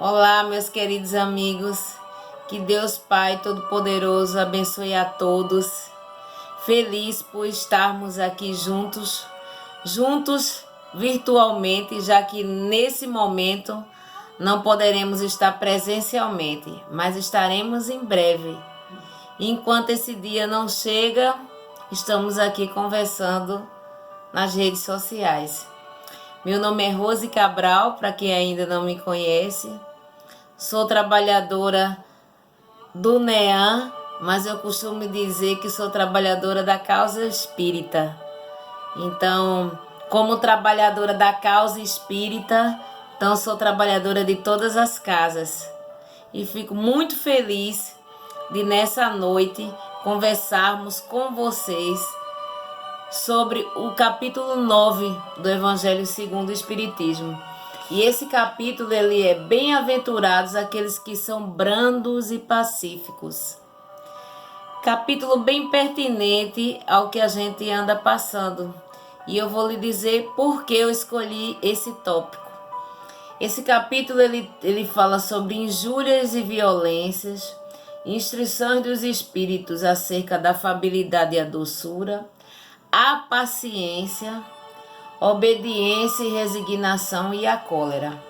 Olá, meus queridos amigos. Que Deus Pai Todo-Poderoso abençoe a todos. Feliz por estarmos aqui juntos virtualmente, já que nesse momento não poderemos estar presencialmente, mas estaremos em breve. Enquanto esse dia não chega, estamos aqui conversando nas redes sociais. Meu nome é Rose Cabral, para quem ainda não me conhece. Sou trabalhadora do NEAM, mas eu costumo dizer que sou trabalhadora da causa espírita. Então, como trabalhadora da causa espírita, então sou trabalhadora de todas as casas. E fico muito feliz de nessa noite conversarmos com vocês sobre o capítulo 9 do Evangelho segundo o Espiritismo. E esse capítulo ele é bem-aventurados aqueles que são brandos e pacíficos. Capítulo bem pertinente ao que a gente anda passando. E eu vou lhe dizer por que eu escolhi esse tópico. Esse capítulo ele fala sobre injúrias e violências, instruções dos espíritos acerca da afabilidade e a doçura, a paciência, obediência e resignação e a cólera.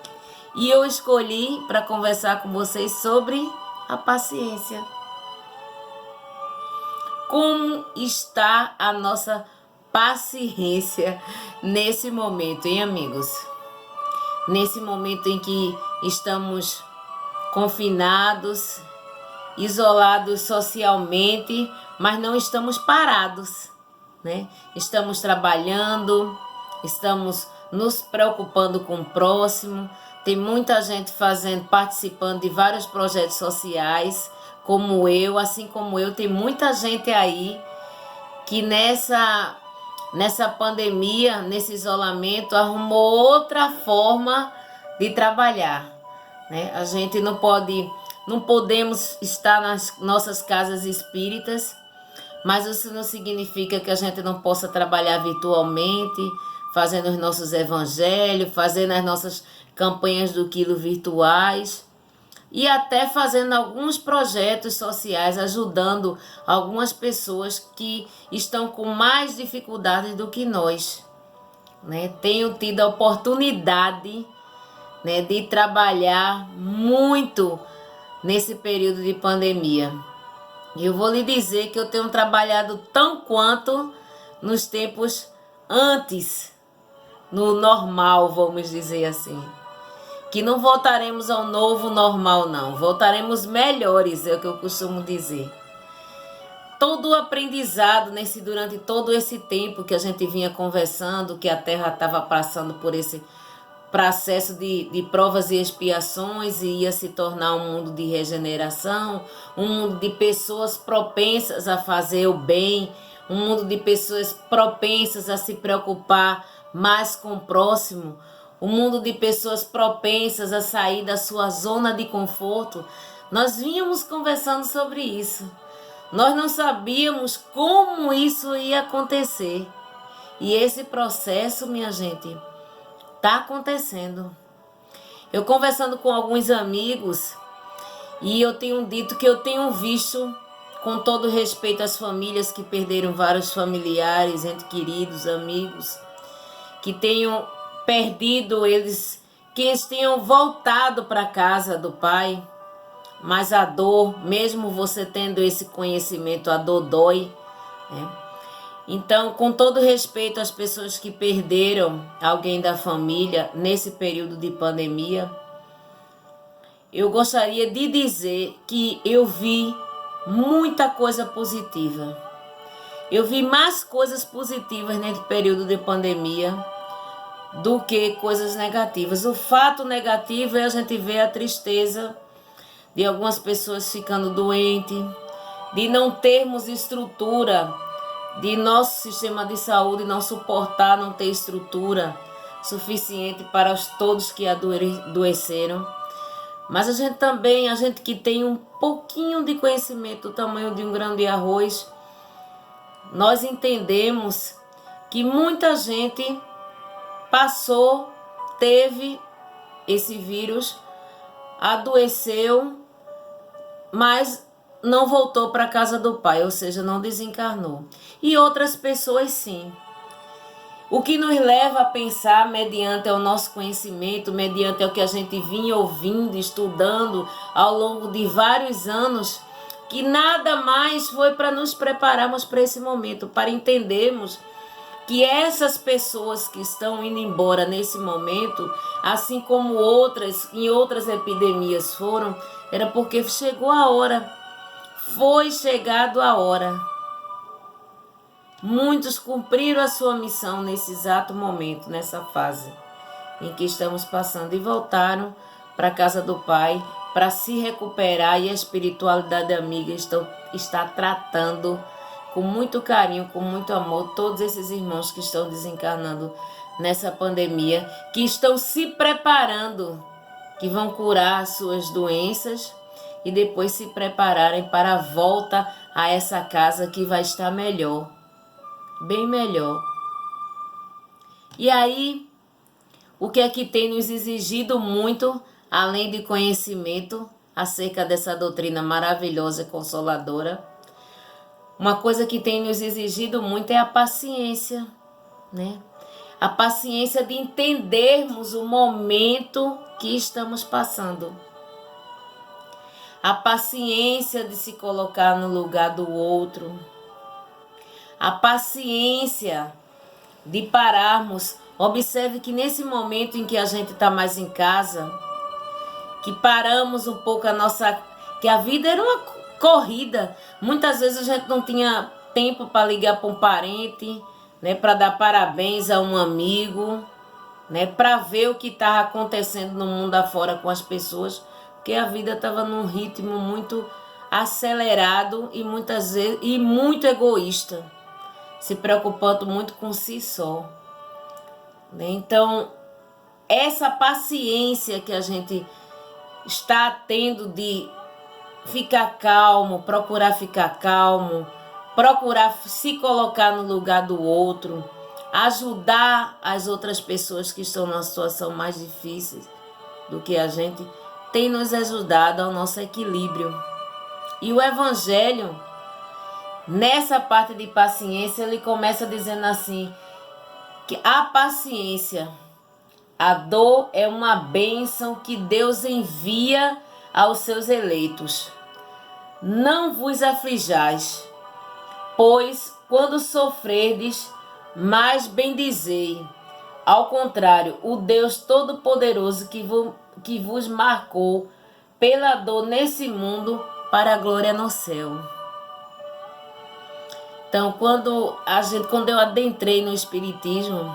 E eu escolhi para conversar com vocês sobre a paciência. Como está a nossa paciência nesse momento, hein, amigos? Nesse momento em que estamos confinados, isolados socialmente, mas não estamos parados, né? Estamos trabalhando, estamos nos preocupando com o próximo. Tem muita gente participando de vários projetos sociais, como eu, assim como eu, tem muita gente aí que nessa pandemia, nesse isolamento, arrumou outra forma de trabalhar, né? A gente não podemos estar nas nossas casas espíritas, mas isso não significa que a gente não possa trabalhar virtualmente, fazendo os nossos evangelhos, fazendo as nossas campanhas do quilo virtuais e até fazendo alguns projetos sociais, ajudando algumas pessoas que estão com mais dificuldades do que nós, né? Tenho tido a oportunidade, né, de trabalhar muito nesse período de pandemia. E eu vou lhe dizer que eu tenho trabalhado tão quanto nos tempos antes, no normal, vamos dizer assim. Que não voltaremos ao novo normal, não. Voltaremos melhores, é o que eu costumo dizer. Todo o aprendizado durante todo esse tempo que a gente vinha conversando, que a Terra estava passando por esse processo de provas e expiações e ia se tornar um mundo de regeneração, um mundo de pessoas propensas a fazer o bem, um mundo de pessoas propensas a se preocupar mais com o próximo, um mundo de pessoas propensas a sair da sua zona de conforto. Nós vínhamos conversando sobre isso. Nós não sabíamos como isso ia acontecer. E esse processo, minha gente, está acontecendo. Eu conversando com alguns amigos e eu tenho dito que eu tenho visto, com todo respeito às famílias que perderam vários familiares, entes queridos, amigos, que tenham perdido eles, que eles tenham voltado para a casa do Pai, mas a dor, mesmo você tendo esse conhecimento, a dor dói, né? Então, com todo respeito às pessoas que perderam alguém da família nesse período de pandemia, eu gostaria de dizer que eu vi muita coisa positiva. Eu vi mais coisas positivas nesse período de pandemia do que coisas negativas. O fato negativo é a gente ver a tristeza de algumas pessoas ficando doentes, de não termos estrutura, de nosso sistema de saúde não suportar, não ter estrutura suficiente para todos que adoeceram. Mas a gente que tem um pouquinho de conhecimento do tamanho de um grão de arroz, nós entendemos que muita gente teve esse vírus adoeceu, mas não voltou para a casa do Pai, ou seja, não desencarnou. E outras pessoas sim. O que nos leva a pensar, mediante o nosso conhecimento, mediante o que a gente vinha ouvindo, estudando ao longo de vários anos, que nada mais foi para nos prepararmos para esse momento, para entendermos que essas pessoas que estão indo embora nesse momento, assim como outras, em outras epidemias foram, era porque chegou a hora, foi chegado a hora. Muitos cumpriram a sua missão nesse exato momento, nessa fase em que estamos passando, e voltaram para a casa do Pai para se recuperar, e a espiritualidade amiga está tratando com muito carinho, com muito amor, todos esses irmãos que estão desencarnando nessa pandemia, que estão se preparando, que vão curar as suas doenças e depois se prepararem para a volta a essa casa que vai estar melhor. Bem melhor. E aí, o que é que tem nos exigido muito, além de conhecimento acerca dessa doutrina maravilhosa e consoladora? Uma coisa que tem nos exigido muito é a paciência, né? A paciência de entendermos o momento que estamos passando. A paciência de se colocar no lugar do outro. A paciência de pararmos. Observe que nesse momento em que a gente está mais em casa, que paramos um pouco que a vida era uma corrida. Muitas vezes a gente não tinha tempo para ligar para um parente, né, para dar parabéns a um amigo, né, para ver o que estava acontecendo no mundo afora com as pessoas, porque a vida estava num ritmo muito acelerado e muitas vezes muito egoísta, se preocupando muito com si só. Então, essa paciência que a gente está tendo de ficar calmo, procurar ficar calmo, procurar se colocar no lugar do outro, ajudar as outras pessoas que estão numa situação mais difícil do que a gente, tem nos ajudado ao nosso equilíbrio. E o Evangelho, nessa parte de paciência, ele começa dizendo assim, que a paciência, a dor é uma bênção que Deus envia aos seus eleitos. Não vos aflijais, pois quando sofrerdes, mais bendizei. Ao contrário, o Deus Todo-Poderoso que vos marcou pela dor nesse mundo para a glória no céu. Então, quando eu adentrei no Espiritismo,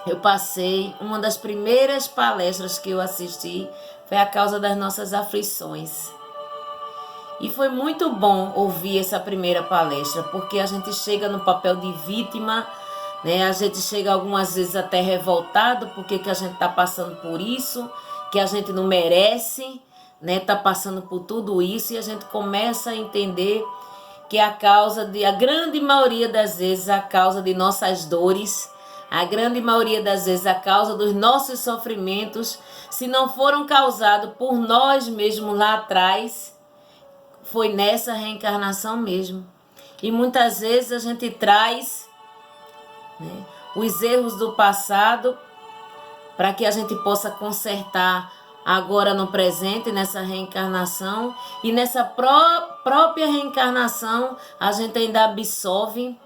eu passei, uma das primeiras palestras que eu assisti foi a causa das nossas aflições. E foi muito bom ouvir essa primeira palestra, porque a gente chega no papel de vítima, né? A gente chega algumas vezes até revoltado, porque que a gente está passando por isso, que a gente não merece, né? Tá passando por tudo isso, e a gente começa a entender que a grande maioria das vezes, a causa de nossas dores, a grande maioria das vezes, a causa dos nossos sofrimentos, se não foram causados por nós mesmos lá atrás, foi nessa reencarnação mesmo. E muitas vezes a gente traz, né, os erros do passado para que a gente possa consertar agora no presente, nessa reencarnação, e nessa própria reencarnação a gente ainda absorve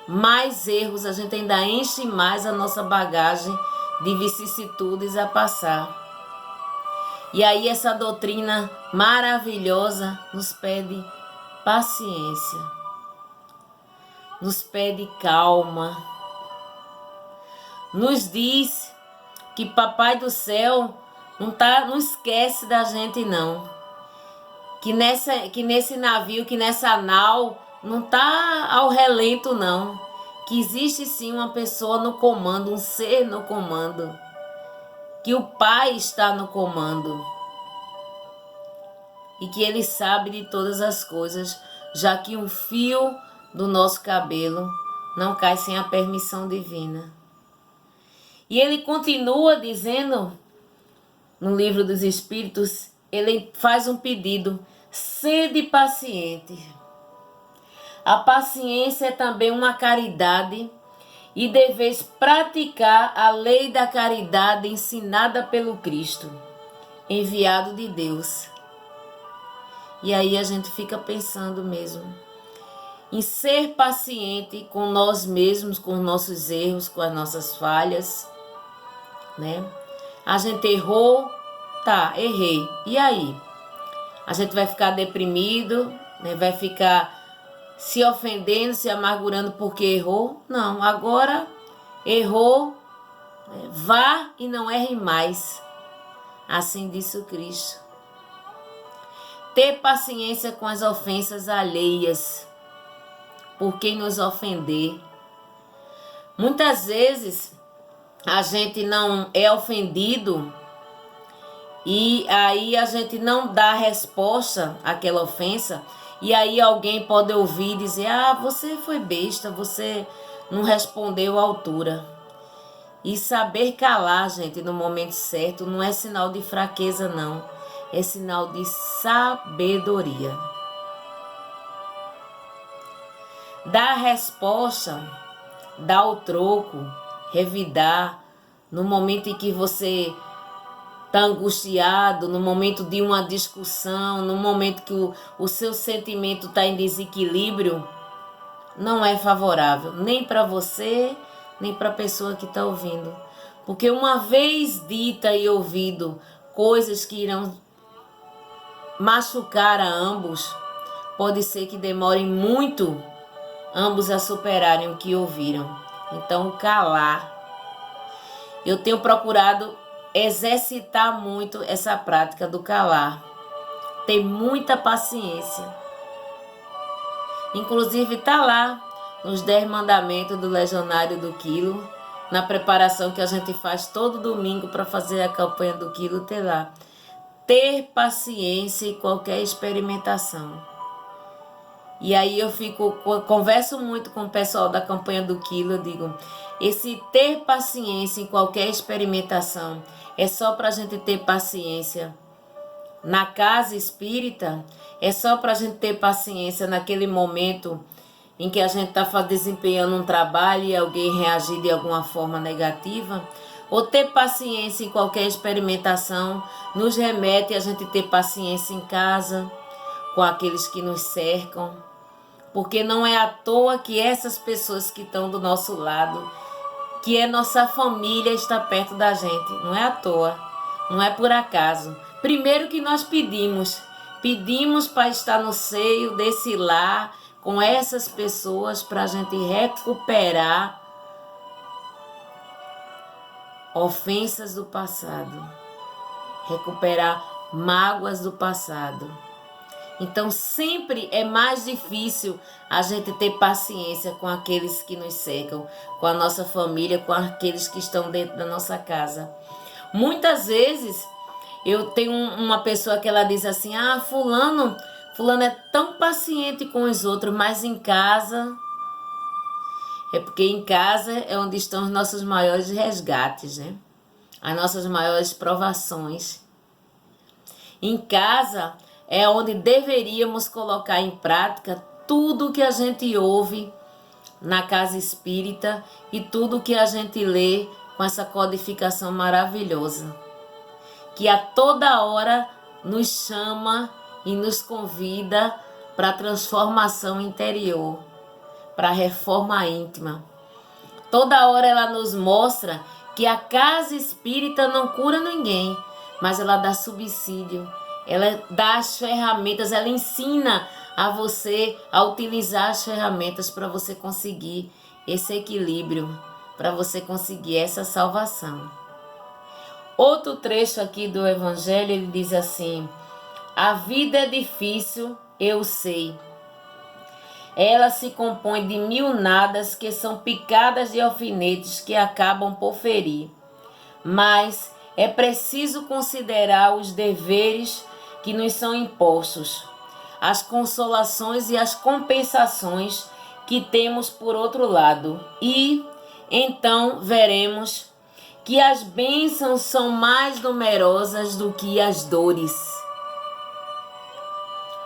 mais erros, a gente ainda enche mais a nossa bagagem de vicissitudes a passar. E aí essa doutrina maravilhosa nos pede paciência, nos pede calma, nos diz que Papai do Céu não esquece da gente não, que nesse navio, que nessa nau não está ao relento não, que existe sim uma pessoa no comando, um ser no comando, que o Pai está no comando e que Ele sabe de todas as coisas, já que um fio do nosso cabelo não cai sem a permissão divina. E Ele continua dizendo no Livro dos Espíritos ele faz um pedido: sede paciente. A paciência é também uma caridade e deveis praticar a lei da caridade ensinada pelo Cristo, enviado de Deus. E aí a gente fica pensando mesmo em ser paciente com nós mesmos, com os nossos erros, com as nossas falhas, né? A gente errou, tá, errei. E aí? A gente vai ficar deprimido, né? Vai ficar se ofendendo, se amargurando porque errou? Não, agora errou, né? Vá e não erre mais. Assim disse o Cristo. Ter paciência com as ofensas alheias, por quem nos ofender. Muitas vezes a gente não é ofendido e aí a gente não dá resposta àquela ofensa, e aí alguém pode ouvir e dizer: ah, você foi besta, você não respondeu à altura. E saber calar, gente, no momento certo não é sinal de fraqueza, não. É sinal de sabedoria. Dar a resposta, dar o troco, revidar, no momento em que você está angustiado, no momento de uma discussão, no momento que o seu sentimento está em desequilíbrio, não é favorável, nem para você, nem para a pessoa que está ouvindo. Porque uma vez dita e ouvido coisas que irão machucar a ambos, pode ser que demorem muito ambos a superarem o que ouviram. Então, calar. Eu tenho procurado exercitar muito essa prática do calar. Ter muita paciência. Inclusive, está lá nos 10 mandamentos do Legionário do Quilo, na preparação que a gente faz todo domingo para fazer a campanha do Quilo, ter lá. Ter paciência em qualquer experimentação. E aí eu converso muito com o pessoal da campanha do Quilo, eu digo, esse ter paciência em qualquer experimentação é só para a gente ter paciência na casa espírita, é só para a gente ter paciência naquele momento em que a gente está desempenhando um trabalho e alguém reagir de alguma forma negativa, ou ter paciência em qualquer experimentação nos remete a gente ter paciência em casa, com aqueles que nos cercam, porque não é à toa que essas pessoas que estão do nosso lado, que é nossa família, está perto da gente, não é à toa, não é por acaso. Primeiro que nós pedimos para estar no seio desse lar, com essas pessoas, para a gente recuperar ofensas do passado, recuperar mágoas do passado. Então sempre é mais difícil a gente ter paciência com aqueles que nos cercam, com a nossa família, com aqueles que estão dentro da nossa casa. Muitas vezes eu tenho uma pessoa que ela diz assim: ah, fulano é tão paciente com os outros, mas em casa... É porque em casa é onde estão os nossos maiores resgates, né? As nossas maiores provações. Em casa é onde deveríamos colocar em prática tudo que a gente ouve na casa espírita e tudo que a gente lê com essa codificação maravilhosa, que a toda hora nos chama e nos convida para a transformação interior, para a reforma íntima. Toda hora ela nos mostra que a casa espírita não cura ninguém, mas ela dá subsídio, ela dá as ferramentas, ela ensina a você a utilizar as ferramentas para você conseguir esse equilíbrio, para você conseguir essa salvação. Outro trecho aqui do Evangelho, ele diz assim: a vida é difícil, eu sei. Ela se compõe de 1000 nadas que são picadas de alfinetes que acabam por ferir. Mas é preciso considerar os deveres que nos são impostos, as consolações e as compensações que temos por outro lado. E então veremos que as bênçãos são mais numerosas do que as dores.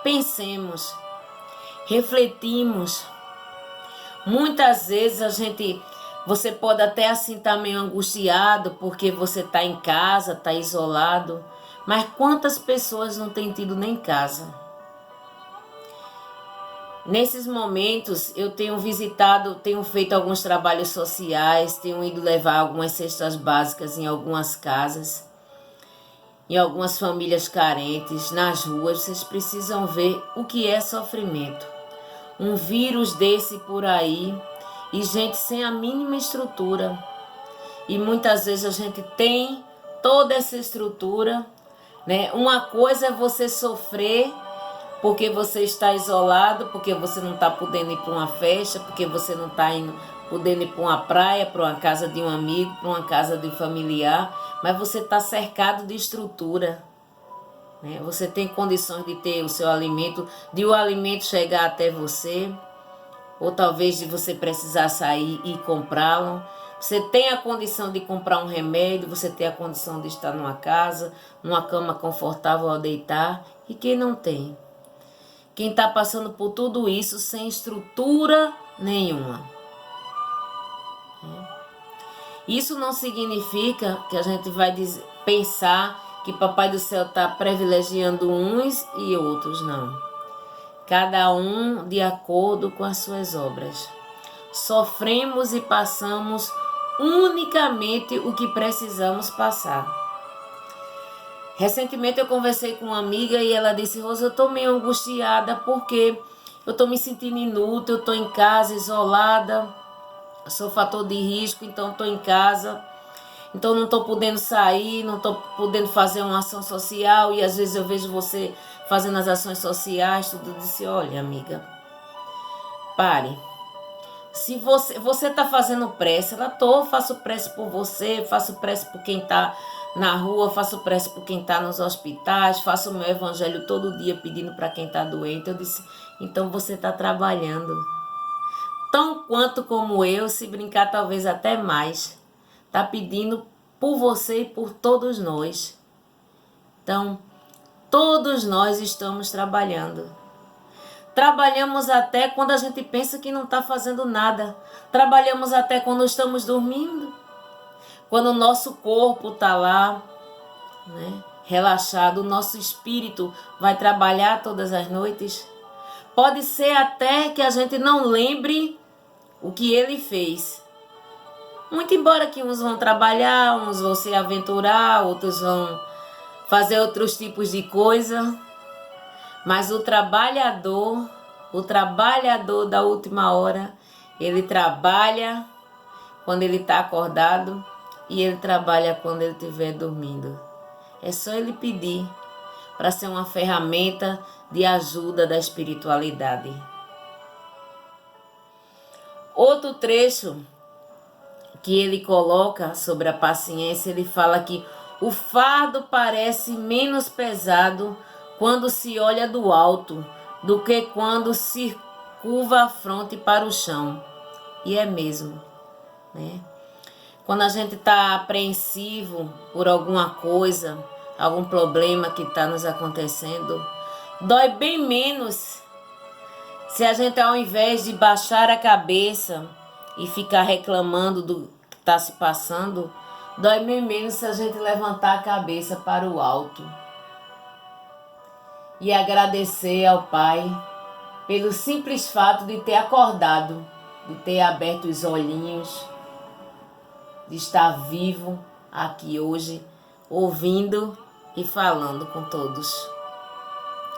pensemos, refletimos. Muitas vezes você pode até assim estar meio angustiado porque você está em casa, está isolado. Mas quantas pessoas não têm tido nem casa? Nesses momentos eu tenho visitado, tenho feito alguns trabalhos sociais, tenho ido levar algumas cestas básicas em algumas casas, em algumas famílias carentes, nas ruas. Vocês precisam ver o que é sofrimento. Um vírus desse por aí e gente sem a mínima estrutura. E muitas vezes a gente tem toda essa estrutura, né? Uma coisa é você sofrer porque você está isolado, porque você não está podendo ir para uma festa, porque você não está podendo ir para uma praia, para uma casa de um amigo, para uma casa de familiar, mas você está cercado de estrutura, né? Você tem condições de ter o seu alimento, de o alimento chegar até você, ou talvez de você precisar sair e comprá-lo. Você tem a condição de comprar um remédio, você tem a condição de estar numa casa, numa cama confortável ao deitar. E quem não tem? Quem está passando por tudo isso sem estrutura nenhuma. Isso não significa que a gente vai pensar que Papai do Céu está privilegiando uns e outros, não. Cada um de acordo com as suas obras. Sofremos e passamos unicamente o que precisamos passar. Recentemente eu conversei com uma amiga e ela disse: Rosa, eu estou meio angustiada porque eu estou me sentindo inútil, eu estou em casa, isolada, sou fator de risco, então estou em casa, então não estou podendo sair, não estou podendo fazer uma ação social e às vezes eu vejo você fazendo as ações sociais, tudo. Eu disse: olha, amiga, pare. Se você está fazendo prece, faço prece por você, faço prece por quem está na rua, faço prece por quem está nos hospitais, faço o meu evangelho todo dia pedindo para quem está doente. Eu disse: então você está trabalhando. Tão quanto como eu, se brincar talvez até mais. Está pedindo por você e por todos nós. Então, todos nós estamos trabalhando. Trabalhamos até quando a gente pensa que não está fazendo nada. Trabalhamos até quando estamos dormindo. Quando o nosso corpo está lá, né, relaxado, o nosso espírito vai trabalhar todas as noites. Pode ser até que a gente não lembre o que ele fez. Muito embora que uns vão trabalhar, uns vão se aventurar, outros vão fazer outros tipos de coisa. Mas o trabalhador da última hora, ele trabalha quando ele está acordado e ele trabalha quando ele estiver dormindo. É só ele pedir para ser uma ferramenta de ajuda da espiritualidade. Outro trecho que ele coloca sobre a paciência, ele fala que o fardo parece menos pesado quando se olha do alto do que quando se curva a fronte para o chão. E é mesmo, né? Quando a gente está apreensivo por alguma coisa, algum problema que está nos acontecendo, dói bem menos se a gente, ao invés de baixar a cabeça e ficar reclamando do que está se passando, dói bem menos se a gente levantar a cabeça para o alto e agradecer ao Pai pelo simples fato de ter acordado, de ter aberto os olhinhos, de estar vivo aqui hoje, ouvindo e falando com todos.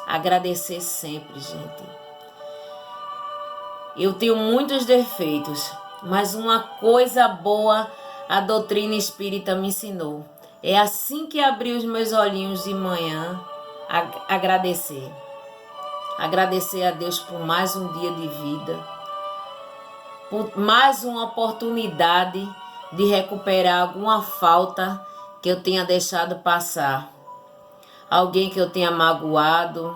Agradecer sempre, gente. Eu tenho muitos defeitos, mas uma coisa boa a doutrina espírita me ensinou. É assim que abri os meus olhinhos de manhã, agradecer. Agradecer a Deus por mais um dia de vida, por mais uma oportunidade de recuperar alguma falta que eu tenha deixado passar. Alguém que eu tenha magoado,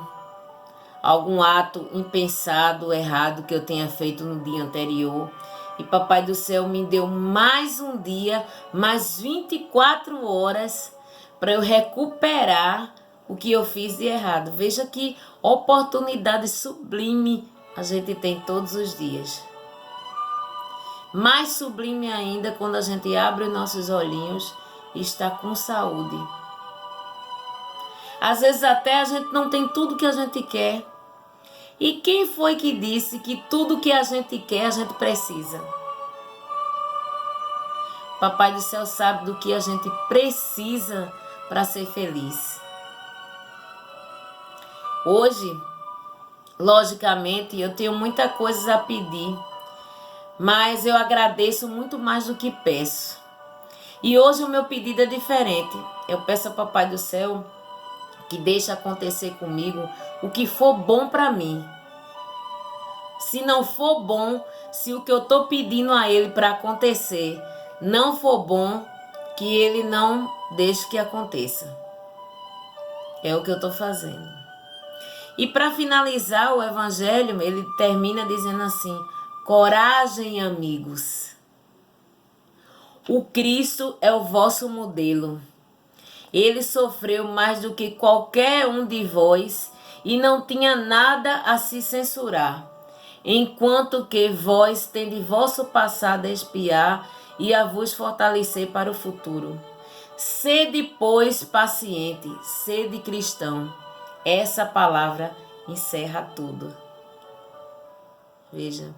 algum ato impensado, errado que eu tenha feito no dia anterior. E Papai do Céu me deu mais um dia, mais 24 horas para eu recuperar o que eu fiz de errado. Veja que oportunidade sublime a gente tem todos os dias. Mais sublime ainda quando a gente abre os nossos olhinhos e está com saúde. Às vezes até a gente não tem tudo que a gente quer. E quem foi que disse que tudo que a gente quer a gente precisa? Papai do céu sabe do que a gente precisa para ser feliz. Hoje, logicamente, eu tenho muita coisa a pedir, mas eu agradeço muito mais do que peço. E hoje o meu pedido é diferente. Eu peço ao Papai do céu que deixe acontecer comigo o que for bom para mim. Se não for bom, se o que eu estou pedindo a Ele para acontecer não for bom, que Ele não deixe que aconteça. É o que eu estou fazendo. E para finalizar o Evangelho, ele termina dizendo assim: coragem, amigos. O Cristo é o vosso modelo. Ele sofreu mais do que qualquer um de vós e não tinha nada a se censurar, enquanto que vós tendes vosso passado a expiar e a vos fortalecer para o futuro. Sede, pois, paciente, sede cristão. Essa palavra encerra tudo. Veja,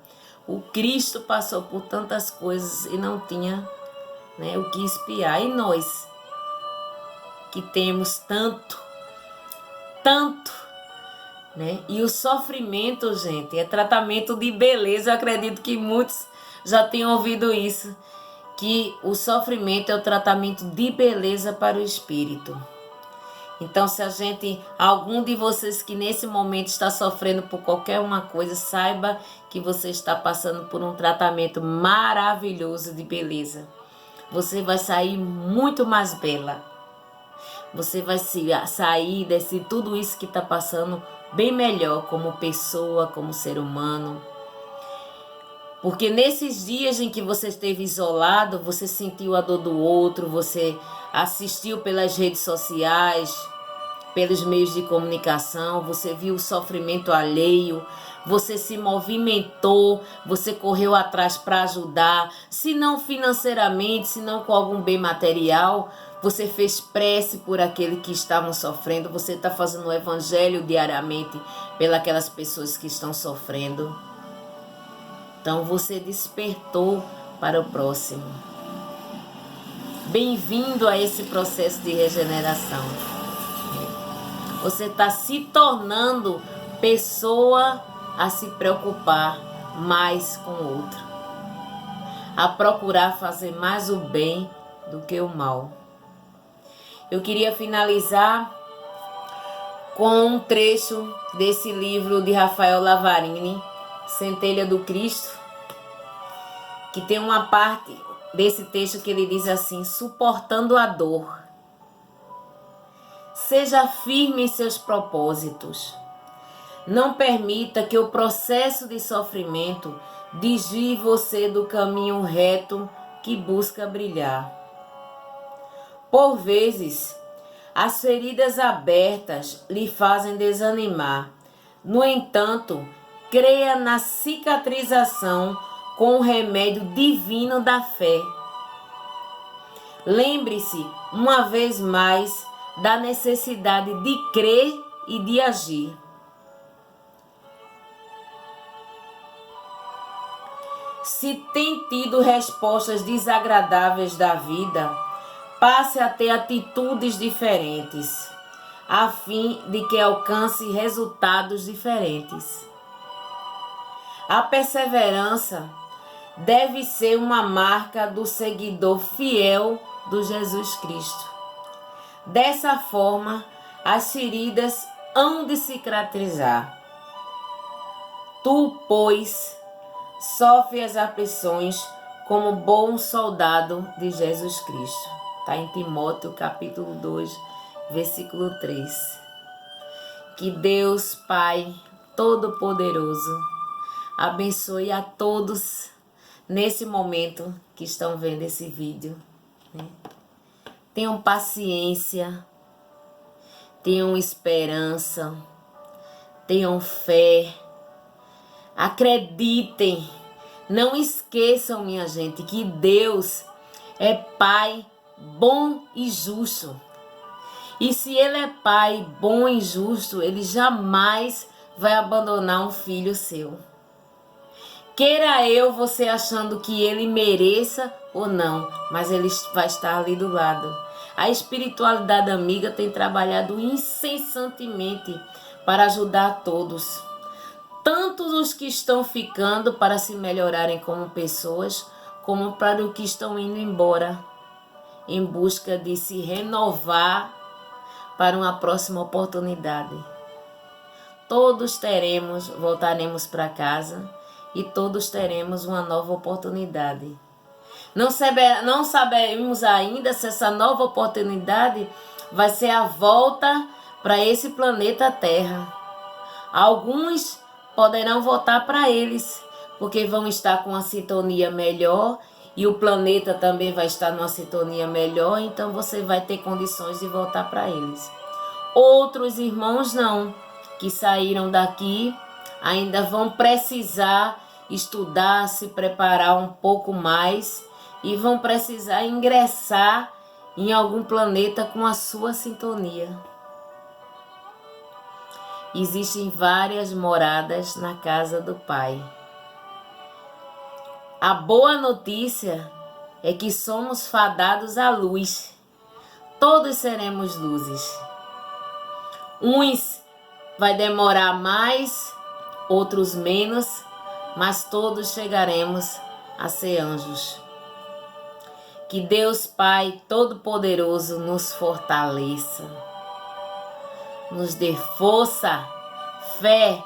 o Cristo passou por tantas coisas e não tinha, o que espiar. E nós, que temos tanto, e o sofrimento, gente, é tratamento de beleza. Eu acredito que muitos já tenham ouvido isso, que o sofrimento é o tratamento de beleza para o espírito. Então, se algum de vocês que nesse momento está sofrendo por qualquer uma coisa, saiba que você está passando por um tratamento maravilhoso de beleza. Você vai sair muito mais bela. Você vai sair desse tudo isso que está passando bem melhor como pessoa, como ser humano. Porque nesses dias em que você esteve isolado, você sentiu a dor do outro, você assistiu pelas redes sociais, pelos meios de comunicação, você viu o sofrimento alheio, você se movimentou, você correu atrás para ajudar, se não financeiramente, se não com algum bem material, você fez prece por aquele que estavam sofrendo, você está fazendo o evangelho diariamente pelas pessoas que estão sofrendo. Então você despertou para o próximo. Bem-vindo a esse processo de regeneração. Você está se tornando pessoa a se preocupar mais com o outro, a procurar fazer mais o bem do que o mal. Eu queria finalizar com um trecho desse livro de Rafael Lavarini, Centelha do Cristo, que tem uma parte desse texto que ele diz assim: suportando a dor. Seja firme em seus propósitos. Não permita que o processo de sofrimento desvie você do caminho reto que busca brilhar. Por vezes, as feridas abertas lhe fazem desanimar. No entanto, creia na cicatrização com o remédio divino da fé. Lembre-se, uma vez mais, da necessidade de crer e de agir. Se tem tido respostas desagradáveis da vida, passe a ter atitudes diferentes, a fim de que alcance resultados diferentes. A perseverança deve ser uma marca do seguidor fiel do Jesus Cristo. Dessa forma, as feridas hão de cicatrizar. Tu, pois, sofre as aflições como bom soldado de Jesus Cristo. Está em Timóteo, capítulo 2, versículo 3. Que Deus, Pai Todo-Poderoso, abençoe a todos nesse momento que estão vendo esse vídeo. Tenham paciência, tenham esperança, tenham fé, acreditem. Não esqueçam, minha gente, que Deus é Pai bom e justo. E se Ele é Pai bom e justo, Ele jamais vai abandonar um filho seu. Queira eu você achando que Ele mereça ou não, mas Ele vai estar ali do lado. A espiritualidade amiga tem trabalhado incessantemente para ajudar todos. Tanto os que estão ficando para se melhorarem como pessoas, como para os que estão indo embora, em busca de se renovar para uma próxima oportunidade. Todos voltaremos para casa e todos teremos uma nova oportunidade. Não sabemos ainda se essa nova oportunidade vai ser a volta para esse planeta Terra. Alguns poderão voltar para eles, porque vão estar com uma sintonia melhor e o planeta também vai estar numa sintonia melhor, então você vai ter condições de voltar para eles. Outros irmãos não, que saíram daqui, ainda vão precisar estudar, se preparar um pouco mais e vão precisar ingressar em algum planeta com a sua sintonia. Existem várias moradas na casa do Pai. A boa notícia é que somos fadados à luz. Todos seremos luzes. Uns vai demorar mais, outros menos, mas todos chegaremos a ser anjos. Que Deus Pai Todo-Poderoso nos fortaleça, nos dê força, fé.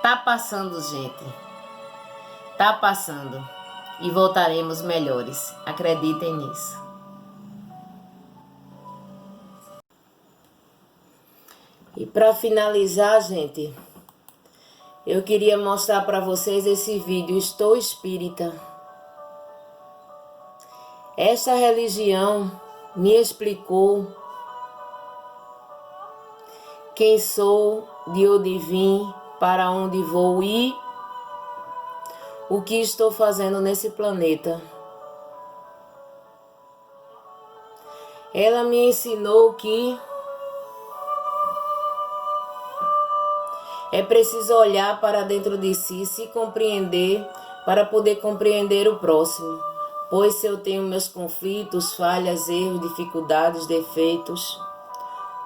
Tá passando, gente. Tá passando. E voltaremos melhores. Acreditem nisso. E para finalizar, gente, eu queria mostrar para vocês esse vídeo. Estou espírita. Esta religião me explicou quem sou, de onde vim, para onde vou ir, o que estou fazendo nesse planeta. Ela me ensinou que é preciso olhar para dentro de si, se compreender, para poder compreender o próximo. Pois se eu tenho meus conflitos, falhas, erros, dificuldades, defeitos,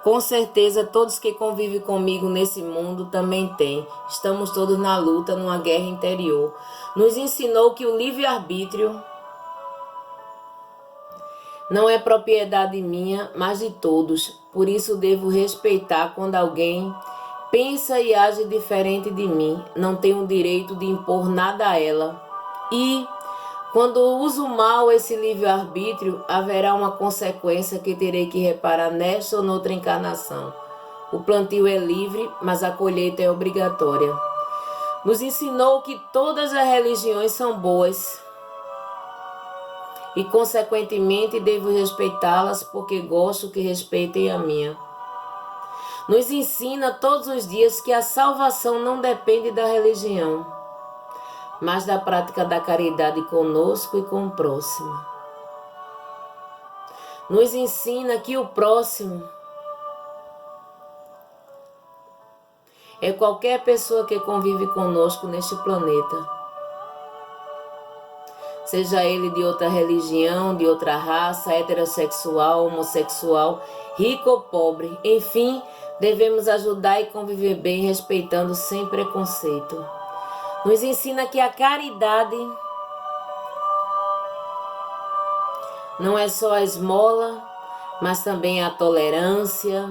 com certeza todos que convivem comigo nesse mundo também têm. Estamos todos na luta, numa guerra interior. Nos ensinou que o livre-arbítrio não é propriedade minha, mas de todos. Por isso devo respeitar quando alguém pensa e age diferente de mim. Não tenho o direito de impor nada a ela. E quando uso mal esse livre-arbítrio, haverá uma consequência que terei que reparar nesta ou noutra encarnação. O plantio é livre, mas a colheita é obrigatória. Nos ensinou que todas as religiões são boas e, consequentemente, devo respeitá-las porque gosto que respeitem a minha. Nos ensina todos os dias que a salvação não depende da religião, mas da prática da caridade conosco e com o próximo. Nos ensina que o próximo é qualquer pessoa que convive conosco neste planeta. Seja ele de outra religião, de outra raça, heterossexual, homossexual, rico ou pobre. Enfim, devemos ajudar e conviver bem, respeitando sem preconceito. Nos ensina que a caridade não é só a esmola, mas também a tolerância,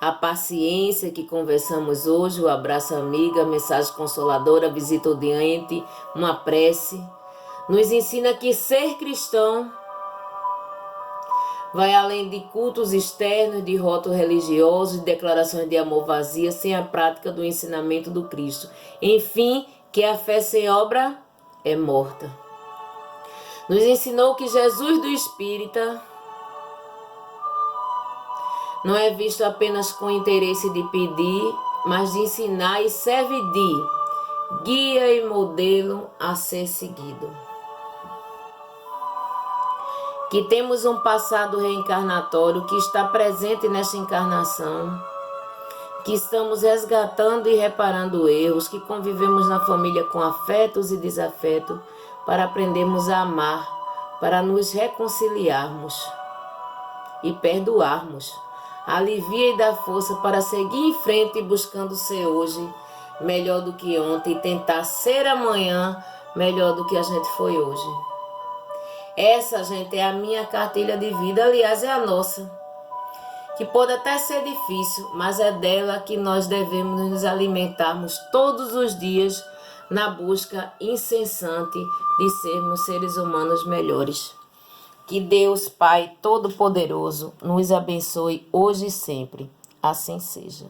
a paciência que conversamos hoje, o abraço amiga, a mensagem consoladora, a visita ao doente, uma prece. Nos ensina que ser cristão vai além de cultos externos, de rótulos religiosos, de declarações de amor vazias, sem a prática do ensinamento do Cristo. Enfim, que a fé sem obra é morta. Nos ensinou que Jesus do Espírita não é visto apenas com interesse de pedir, mas de ensinar e serve de guia e modelo a ser seguido. Que temos um passado reencarnatório que está presente nesta encarnação, que estamos resgatando e reparando erros, que convivemos na família com afetos e desafetos para aprendermos a amar, para nos reconciliarmos e perdoarmos. Alivia e dá força para seguir em frente buscando ser hoje melhor do que ontem e tentar ser amanhã melhor do que a gente foi hoje. Essa, gente, é a minha cartilha de vida, aliás, é a nossa, que pode até ser difícil, mas é dela que nós devemos nos alimentarmos todos os dias na busca incessante de sermos seres humanos melhores. Que Deus, Pai Todo-Poderoso, nos abençoe hoje e sempre. Assim seja.